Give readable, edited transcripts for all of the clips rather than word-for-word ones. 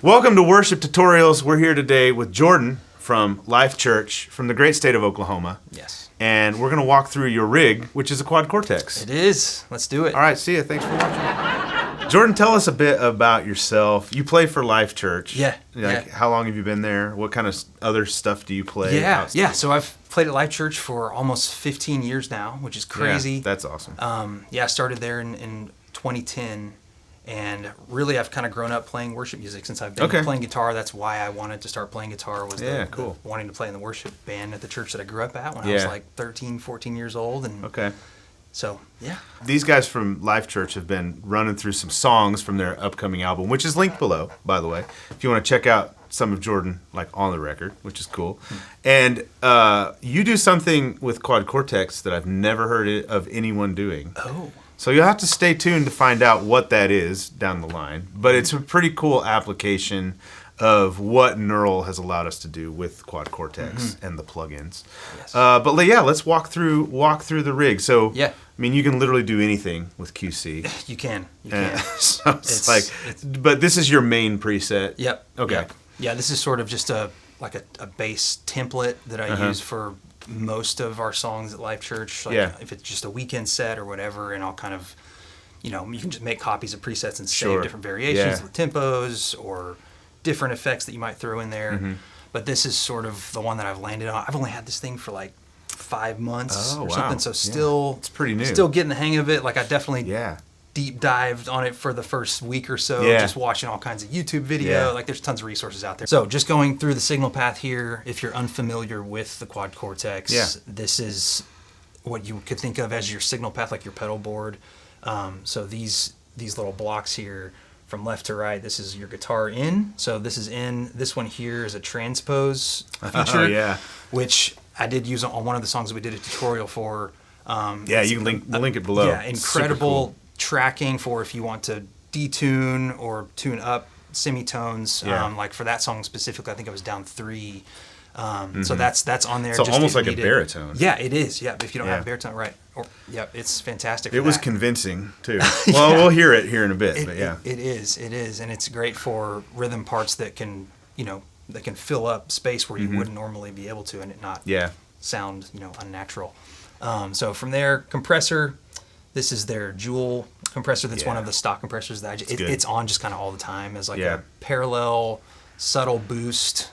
Welcome to Worship Tutorials. We're here today with Jordan from Life Church from the great state of Oklahoma. Yes. And we're going to walk through your rig, which is a Quad Cortex. It is. Let's do it. All right, see ya. Thanks for watching. Jordan, tell us a bit about yourself. You play for Life Church. Yeah. How long have you been there? What kind of other stuff do you play? Yeah. So I've played at Life Church for almost 15 years now, which is crazy. Yeah, that's awesome. I started there in 2010. And really, I've kind of grown up playing worship music since I've been playing guitar. That's why I wanted to start playing guitar, was wanting to play in the worship band at the church that I grew up at when I was like 13, 14 years old. And so, yeah. These guys from Life Church have been running through some songs from their upcoming album, which is linked below, by the way, if you want to check out some of Jordan, like, on the record, which is cool. And you do something with Quad Cortex that I've never heard of anyone doing. Oh. So you'll have to stay tuned to find out what that is down the line. But it's a pretty cool application of what Neural has allowed us to do with Quad Cortex and the plugins. Yes. But let's walk through the rig. So I mean, you can literally do anything with QC. You can. So it's but this is your main preset. Yep. Okay. Yep. Yeah, this is sort of just a bass template that I use for most of our songs at Life Church, if it's just a weekend set or whatever, and I'll kind of, you can just make copies of presets and save different variations with tempos or different effects that you might throw in there. But this is sort of the one that I've landed on. I've only had this thing for like 5 months or something, so still it's pretty new. Still getting the hang of it. Like, I definitely deep dived on it for the first week or so, just watching all kinds of YouTube video. Like, there's tons of resources out there. So just going through the signal path here, if you're unfamiliar with the Quad Cortex, this is what you could think of as your signal path, like your pedal board. So these little blocks here from left to right, this is your guitar in. So this is in. This one here is a transpose feature, which I did use on one of the songs that we did a tutorial for. You can link it below. Yeah, incredible tracking for if you want to detune or tune up semitones. Like for that song specifically, I think it was down 3. So that's on there. So almost like a baritone. Yeah, it is. Yeah, if you don't have a baritone, right? It's fantastic. It was convincing too. Well, we'll hear it here in a bit. It is, and it's great for rhythm parts that can fill up space where you wouldn't normally be able to, and it not sound unnatural. So from there, compressor. This is their Jewel compressor. That's one of the stock compressors that it's on just kind of all the time as like a parallel, subtle boost,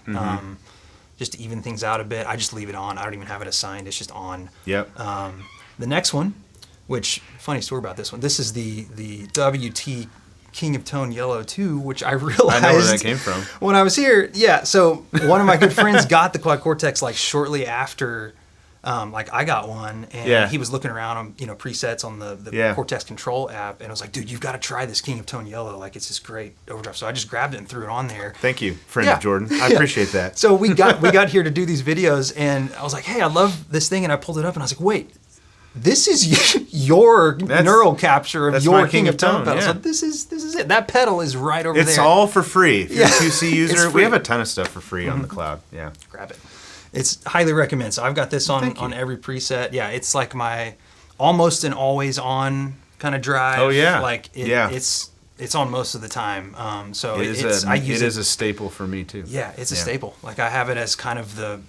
just to even things out a bit. I just leave it on. I don't even have it assigned. It's just on. Yep. The next one, which, funny story about this one, this is the WT King of Tone Yellow 2, which I realized I know where that came from when I was here. Yeah, so one of my good friends got the Quad Cortex like shortly after I got one, and he was looking around on presets on the Cortex Control app, and I was like, dude, you've got to try this King of Tone Yellow. Like, it's this great overdrive. So I just grabbed it and threw it on there. Thank you, friend of Jordan. I appreciate that. So we got here to do these videos, and I was like, hey, I love this thing, and I pulled it up, and I was like, wait, this is your neural capture of your King of Tone pedal. So this is it. That pedal is right over there. It's all for free. If you're a QC user, we have a ton of stuff for free on the cloud. Yeah, grab it. It's highly recommend. So I've got this on every preset. Yeah, it's like my almost an always on kind of drive. Oh yeah, like it's on most of the time. So it is a staple for me too. Yeah, it's a staple. Like, I have it as kind of the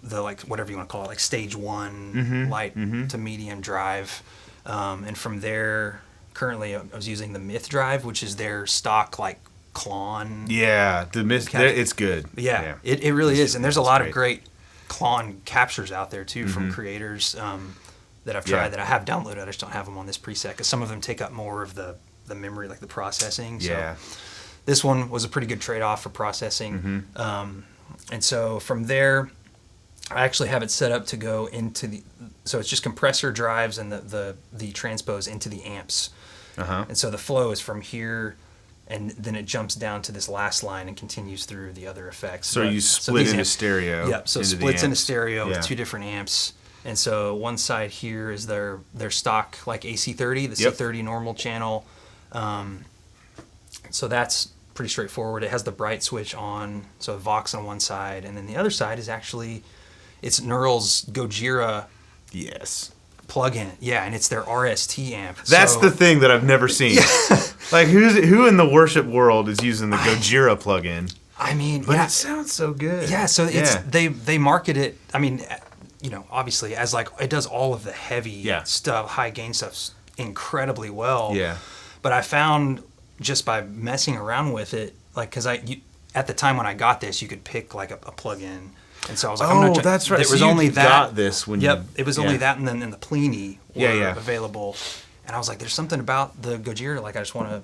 like, whatever you want to call it, like stage 1 light to medium drive, and from there, currently I was using the Myth drive, which is their stock like Klon. Yeah, the Myth, it's good. Yeah. It really is, and there's a lot of great Klon captures out there too from creators that I've tried that I have downloaded. I just don't have them on this preset because some of them take up more of the memory, like the processing. So this one was a pretty good trade-off for processing. And so from there, I actually have it set up to go into so it's just compressor drives and the transpose into the amps. And so the flow is from here, and then it jumps down to this last line and continues through the other effects. So you split into stereo. Yep, so splits into stereo with 2 different amps. And so one side here is their stock like AC30, the C30 normal channel. So that's pretty straightforward. It has the bright switch on, so Vox on one side, and then the other side is actually, it's Neural's Gojira plug-in. Yeah, and it's their RST amp. That's the thing that I've never seen. Like who in the worship world is using the Gojira plugin? I mean, but it sounds so good. Yeah, so it's they market it. I mean, obviously as like it does all of the heavy stuff, high gain stuff incredibly well. Yeah. But I found just by messing around with it, like because at the time when I got this, you could pick like a plugin, and so I was like, oh, that's right. It was only that. Got this when it was only that, and then the Plini were available, and I was like, there's something about the Gojira, like I just want to.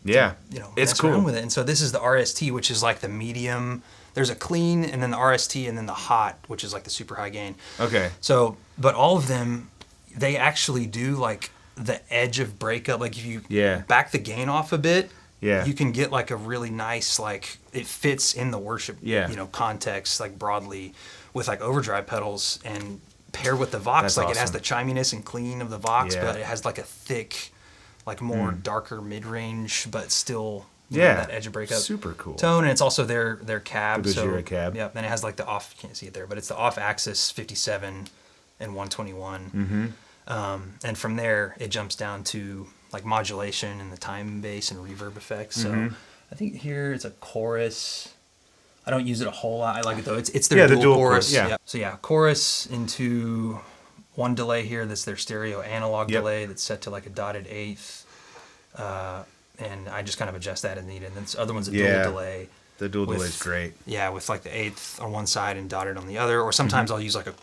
Yeah, it's mess cool around with it. And so this is the RST, which is like the medium. There's a clean, and then the RST, and then the hot, which is like the super high gain. Okay. So, but all of them, they actually do like the edge of breakup. Like if you back the gain off a bit, you can get like a really nice, like it fits in the worship, context, like broadly, with like overdrive pedals and paired with the Vox. It has the chiminess and clean of the Vox, but it has like a thick, like more darker mid-range, but still that edge of breakup. Super cool tone, and it's also their cab. The Gojira cab. Yeah, and it has like the off. You can't see it there, but it's the off-axis 57 and 121. And from there, it jumps down to like modulation and the time bass and reverb effects. So I think here it's a chorus. I don't use it a whole lot. I like it though. It's their dual chorus. Yeah. So chorus into one delay here. That's their stereo analog delay that's set to like a dotted eighth. And I just kind of adjust that as needed. And then this other one's a dual delay. The dual delay is great. Yeah, with like the eighth on one side and dotted on the other. Or sometimes I'll use like a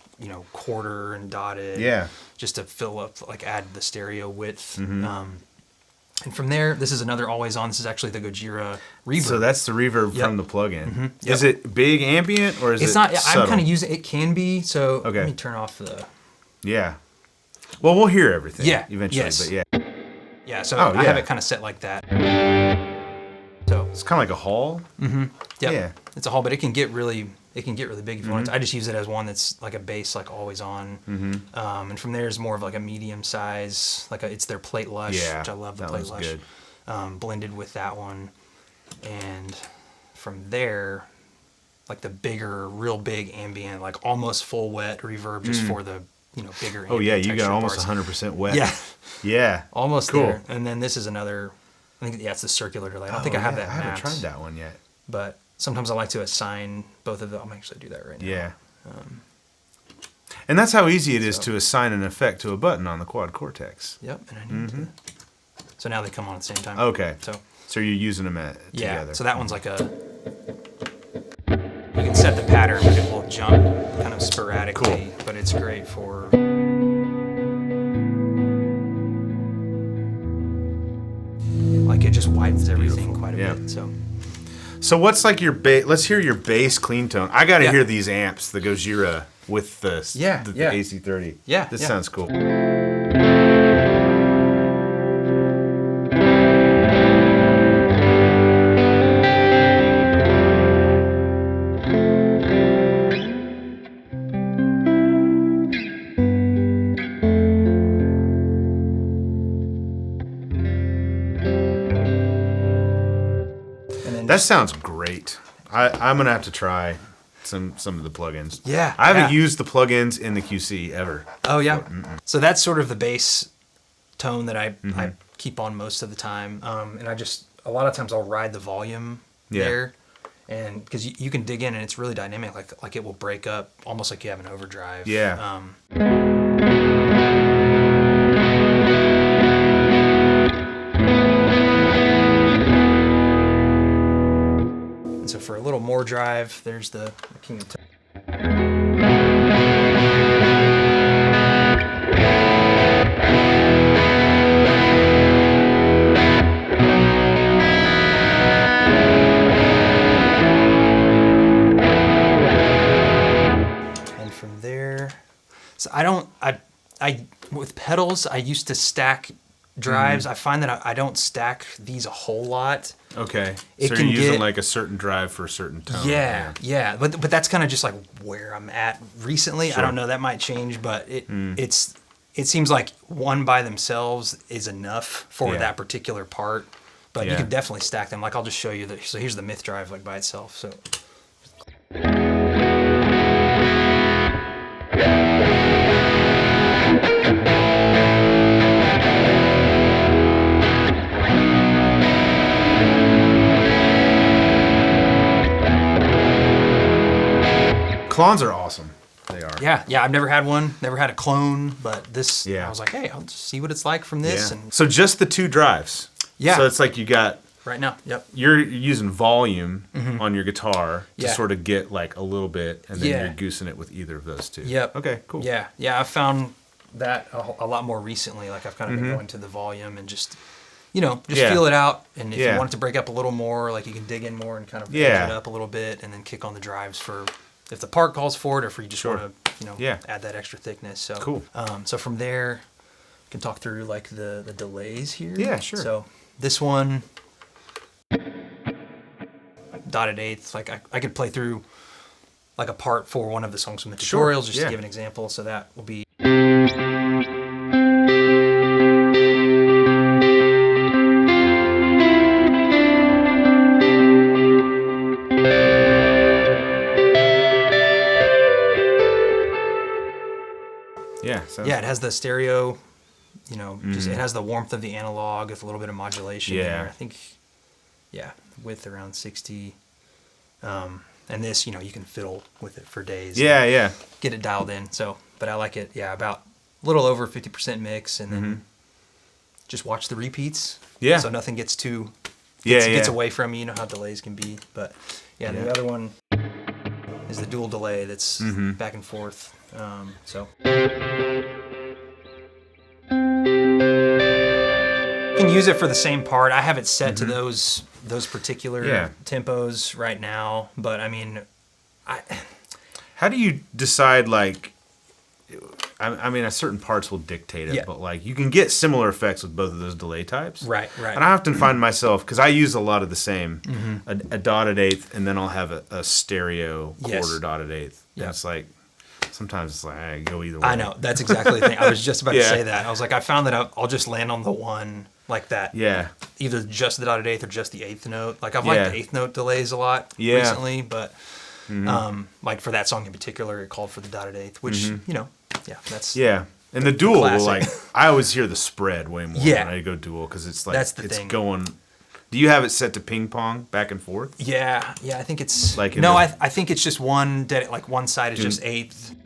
quarter and dotted. Yeah. Just to fill up, like add the stereo width. And from there, this is another always on. This is actually the Gojira reverb. So that's the reverb from the plugin. Is it big ambient or is it's not? Subtle? I'm kind of using it. Can be. So let me turn off the. Yeah. Well, we'll hear everything. Eventually, but yeah. So I have it kind of set like that. So it's kind of like a hall. Yeah. It's a hall, but it can get really big if you want it to. I just use it as one that's like a bass, like always on. And from there is more of like a medium size, like it's their Plate Lush, which I love the Plate Lush. Good. Blended with that one, and from there, like the bigger, real big ambient, like almost full wet reverb, just for the bigger. Oh yeah, you got almost 100% wet. Yeah, almost there. And then this is another. I think it's the circular delay. I don't think I have that. I haven't tried that one yet. But sometimes I like to assign both of them. I'm actually do that right now. Yeah. And that's how easy it is to assign an effect to a button on the Quad Cortex. Yep, and I need to. So now they come on at the same time. Okay. So you're using them together. Yeah. So that one's like a. You can set the pattern, but it will jump kind of sporadically. Cool. But it's great for. Like it just widens everything quite a bit. So what's like your bass? Let's hear your bass clean tone. I got to hear these amps, the Gojira with the AC30. Yeah, this sounds cool. That sounds great. I'm gonna have to try some of the plugins. Yeah, I haven't used the plugins in the QC ever. Oh yeah. So that's sort of the bass tone that I keep on most of the time, and I just a lot of times I'll ride the volume there, and because you can dig in and it's really dynamic, like it will break up almost like you have an overdrive. Yeah. So for a little more drive, there's the King of Tone. And from there, so I with pedals, I used to stack drives. I find that I don't stack these a whole lot. Okay. So you're using like a certain drive for a certain tone. Yeah. But that's kind of just like where I'm at recently. Sure. I don't know, that might change, but it seems like one by themselves is enough for that particular part. But you can definitely stack them. Like I'll just show you so here's the Myth drive like by itself. So Clones are awesome. They are. Yeah, I've never had one, never had a clone, but this, I was like, hey, I'll just see what it's like from this. Yeah. And so just the 2 drives. Yeah. So it's like you got... Right now, yep. You're using volume on your guitar to sort of get like a little bit, and then you're goosing it with either of those 2. Yep. Okay, cool. Yeah, I've found that a lot more recently. Like I've kind of been going to the volume and just, feel it out. And if you want it to break up a little more, like you can dig in more and kind of edge it up a little bit, and then kick on the drives for if the part calls for it, or if you just want to, add that extra thickness. So cool. So from there, we can talk through like the delays here. Yeah, sure. So this one. Dotted eighths, like I could play through like a part for one of the songs from the tutorials just to give an example. So that will be. Yeah, it has the stereo, just it has the warmth of the analog with a little bit of modulation there. I think, width around 60. And this, you can fiddle with it for days. Yeah. Get it dialed in. So, but I like it, about a little over 50% mix, and then just watch the repeats. Yeah. So nothing gets too, gets away from you. You know how delays can be. But the other one is the dual delay that's back and forth. So. You can use it for the same part. I have it set to those particular tempos right now, but I mean, how do you decide, like, I mean, certain parts will dictate it, but like you can get similar effects with both of those delay types. Right. And I often find myself, because I use a lot of the same, a dotted eighth, and then I'll have a stereo quarter dotted eighth. And it's like, sometimes it's like, I go either way. I know, that's exactly the thing. I was just about to say that. I was like, I found that I'll just land on the one like that. Yeah. Either just the dotted eighth or just the eighth note. Like I've liked the eighth note delays a lot recently, but like for that song in particular, it called for the dotted eighth, which, that's... Yeah. And the dual will, like, I always hear the spread way more when I go dual, because it's like, that's the thing. Going... Do you have it set to ping pong back and forth? Yeah, I think it's... Like I think it's just one side is just eighth.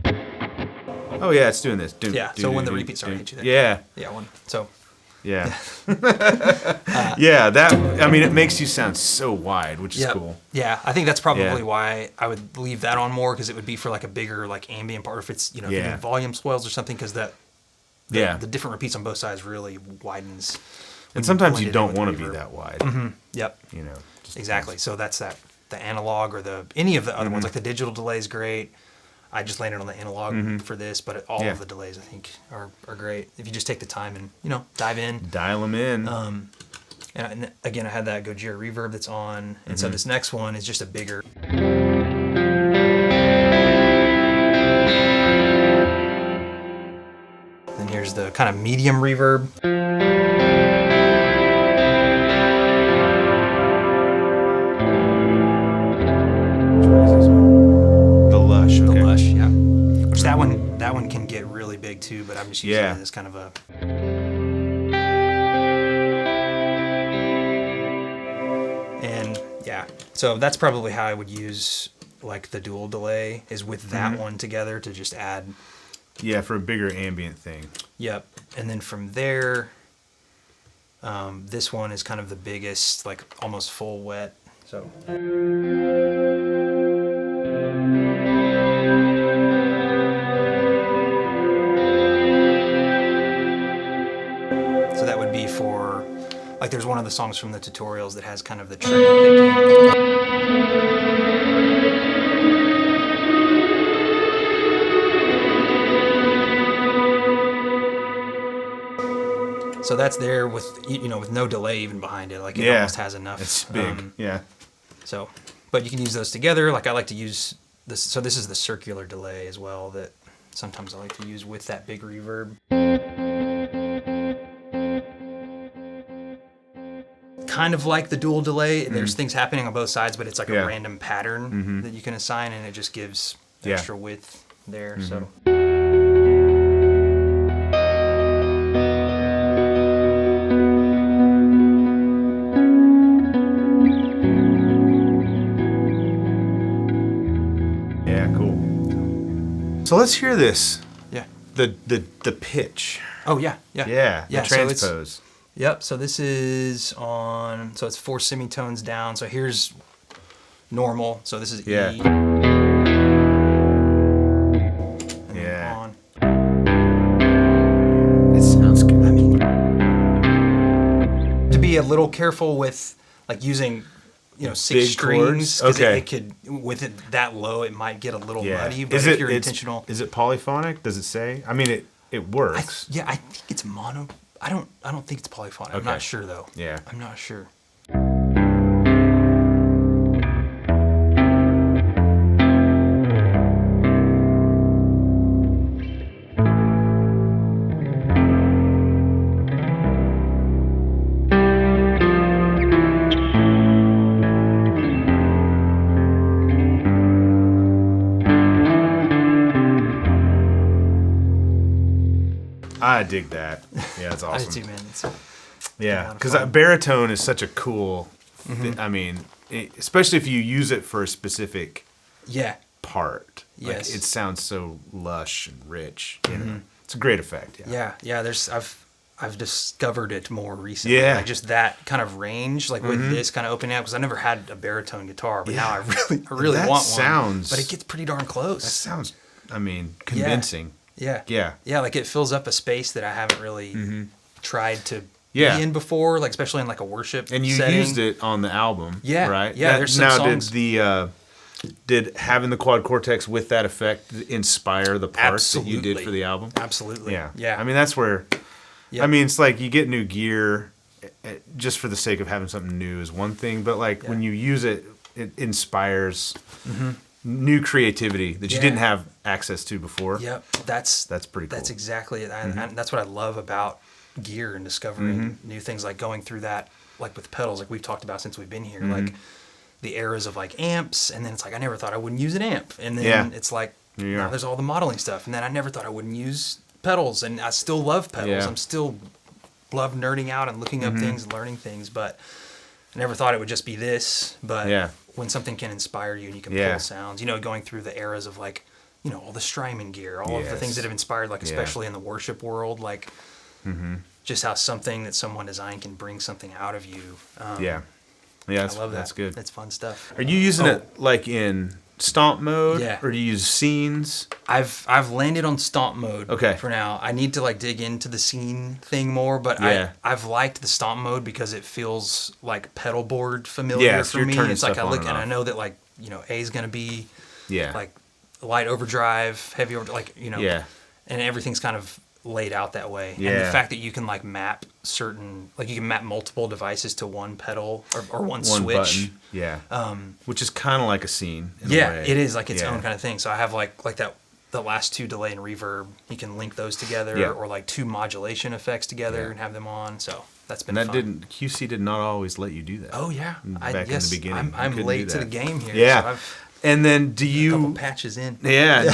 Oh yeah, it's doing this. So when the repeats are, I hit you there. Yeah, one. So... Yeah. That, I mean, it makes you sound so wide, which is cool. Yeah, I think that's probably why I would leave that on more, because it would be for like a bigger like ambient part, if it's, if you do volume swells or something, because the different repeats on both sides really widens. And sometimes you don't want to be that wide. Yep. Exactly. So that's the analog or any of the other ones, like the digital delay is great. I just landed on the analog for this, but all of the delays I think are great if you just take the time and dive in, dial them in. And again, I had that Gojira reverb that's on, and so this next one is just a bigger. Then here's the kind of medium reverb. That one can get really big too, but I'm just using it as kind of a... And so that's probably how I would use like the dual delay, is with that one together to just add... Yeah, for a bigger ambient thing. Yep. And then from there, this one is kind of the biggest, like almost full wet, so... So that would be for, like there's one of the songs from the tutorials that has kind of the trend picking. So that's there with, with no delay even behind it. Like it almost has enough. It's big, So, but you can use those together. Like I like to use this. So this is the circular delay as well that sometimes I like to use with that big reverb. Kind of like the dual delay. There's things happening on both sides, but it's like a random pattern that you can assign, and it just gives extra width there. So. Yeah, cool. So let's hear this. Yeah. The pitch. Oh yeah. Yeah. The transpose. So yep. So this is on. So it's 4 semitones down. So here's normal. So this is E. Yeah. On. It sounds good. I mean, to be a little careful with like using, 6 Big strings. chords? Okay. It could, with it that low, it might get a little Yeah. muddy. But if you're intentional, Is it polyphonic? Does it say? I mean, it works. I think it's mono. I don't think it's polyphonic. I'm Okay. not sure though. Yeah. I'm not sure. I dig that. Yeah, that's awesome. I do too, man. Yeah, because baritone is such a cool. I mean, especially if you use it for a specific part. Like, Yes. it sounds so lush and rich. You know, it's a great effect. Yeah. I've discovered it more recently. Yeah. Like just that kind of range, like with this kind of opening up, because I never had a baritone guitar, but now I really That want sounds- one. But it gets pretty darn close. That sounds. I mean, convincing. Yeah. Yeah. Yeah, like it fills up a space that I haven't really tried to Yeah. be in before, like especially in like a worship And you setting. used it on the album. Yeah, Right. yeah, there's some now songs- did having the Quad Cortex with that effect inspire the parts that you did for the album? Absolutely. Yeah. Yeah. I mean, that's where. Yep. I mean, it's like you get new gear just for the sake of having something new is one thing, but like when you use it, it inspires new creativity that you Yeah. didn't have access to before. Yep. That's pretty cool. That's exactly it. And that's what I love about gear and discovering new things, like going through that, like with pedals, like we've talked about since we've been here, like the eras of like amps, and then it's like I never thought I wouldn't use an amp, and then it's like now there's all the modeling stuff, and then I never thought I wouldn't use pedals, and I still love pedals. Yeah. I'm still love nerding out and looking up things, learning things, but I never thought it would just be this. But when something can inspire you and you can pull sounds, going through the eras of like, all the Strymon gear, all of the things that have inspired, like especially in the worship world, like just how something that someone designed can bring something out of you. Yeah, I love that. That's good. It's fun stuff. Are you using it like in stomp mode? Yeah. Or do you use scenes? I've landed on stomp mode for now. I need to like dig into the scene thing more, but I've liked the stomp mode because it feels like pedal board familiar for me. It's like I look and I know that like, A is gonna be like light overdrive, heavy over, like, and everything's kind of laid out that way. And the fact that you can like map you can map multiple devices to one pedal or one switch. Button. Which is kind of like a scene. In a way. It is like its own kind of thing. So I have like that, the last 2 delay and reverb, you can link those together or like 2 modulation effects together and have them on. So that's been fun. QC did not always let you do that. Oh yeah. Back in the beginning. I'm late to the game here. Yeah. So I've and then do you a couple patches in. Yeah.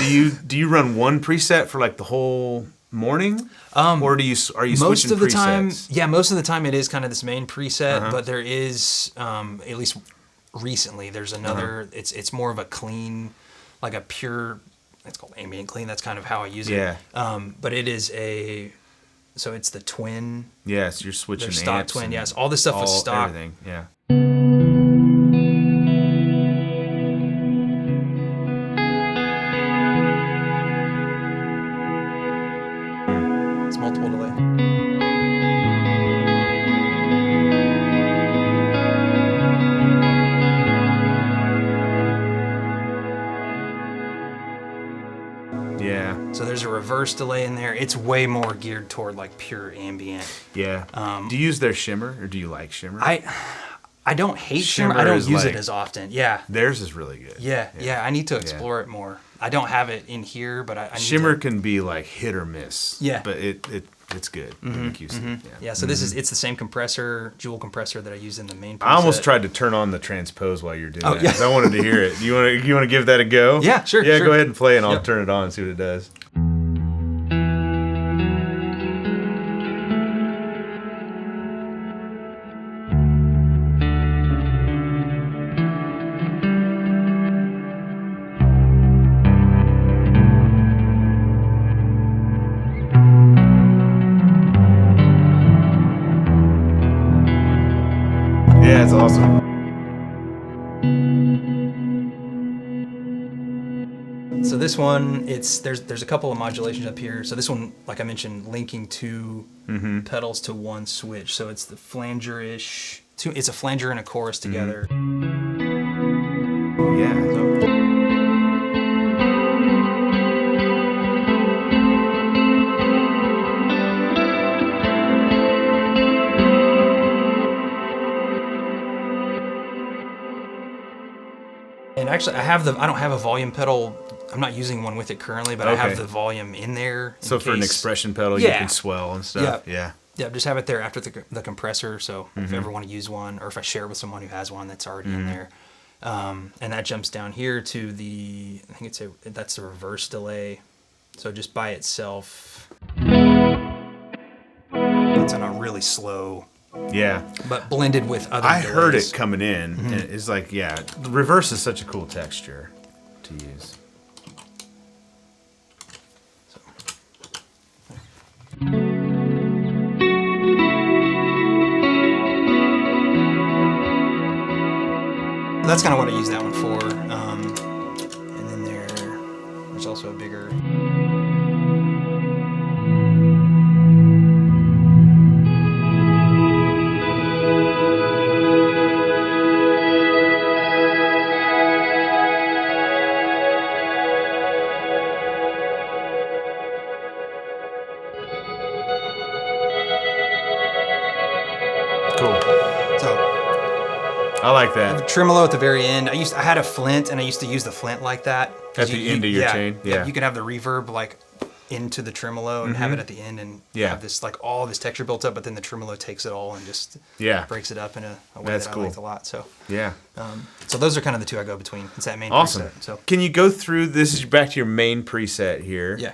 Do you run one preset for like the whole morning? Or are you switching most of the presets? most of the time it is kind of this main preset, but there is at least recently there's another it's more of a clean, like a pure, it's called ambient clean. That's kind of how I use it. But it is so it's the twin. Yes, you're switching stock amps twin. Yes, all this stuff is stock. Everything. Yeah. It's multiple delay. Yeah. So there's a reverse delay in there. It's way more geared toward like pure ambient. Yeah. Do you use their shimmer or do you like shimmer? I don't hate shimmer. I don't use it as often. Yeah. Theirs is really good. Yeah. I need to explore it more. I don't have it in here, but I need shimmer to. Can be like hit or miss. Yeah. But it's good. Yeah. So it's the same compressor, dual compressor that I use in the main preset. I almost tried to turn on the transpose while you're doing that because I wanted to hear it. You want to give that a go? Yeah, sure. Yeah, sure. go ahead and play, and I'll turn it on and see what it does. So this one, there's a couple of modulations up here. So this one, like I mentioned, linking two pedals to one switch. So it's the flanger-ish. It's a flanger and a chorus together. Yeah. And actually, I don't have a volume pedal. I'm not using one with it currently, but I have the volume in there. So for an expression pedal, you can swell and stuff. Yeah. Yeah, just have it there after the compressor. So if I ever want to use one, or if I share it with someone who has one that's already in there. And that jumps down here to that's the reverse delay. So just by itself, it's on a really slow. Yeah. But blended with other I delays. heard it coming in. And it's like, the reverse is such a cool texture to use. That's kind of what I use that one for. And then there's also a bigger. I like that. The tremolo at the very end. I had a flint, and I used to use the flint like that. At the end of your chain? Yeah. You can have the reverb like into the tremolo and have it at the end and have this like all this texture built up, but then the tremolo takes it all and just breaks it up in a way that I liked a lot. So so those are kind of the two I go between. It's that main preset. So can you go through this? Is back to your main preset here. Yeah.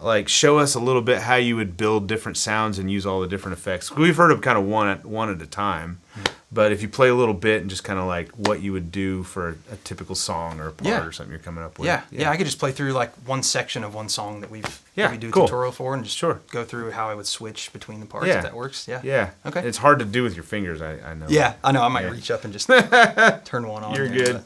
Like show us a little bit how you would build different sounds and use all the different effects. We've heard them kind of one at a time, but if you play a little bit and just kind of like what you would do for a typical song or a part or something you're coming up with. Yeah, I could just play through like one section of one song that we do a tutorial for and just go through how I would switch between the parts if that works. Yeah. Okay. It's hard to do with your fingers, I know. Yeah, I know. I might reach up and just turn one on. You're good.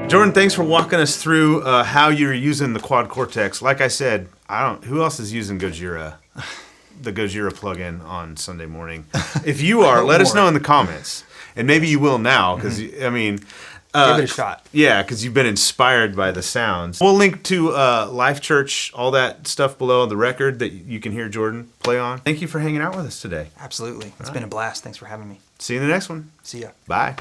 Jordan, thanks for walking us through how you're using the Quad Cortex. Like I said, who else is using Gojira? the Gojira plugin on Sunday morning. If you are, let us know in the comments. And maybe you will now, because, I mean... give it a shot. Yeah, because you've been inspired by the sounds. We'll link to Life Church, all that stuff below, the record that you can hear Jordan play on. Thank you for hanging out with us today. Absolutely. It's been a blast. Thanks for having me. See you in the next one. See ya. Bye.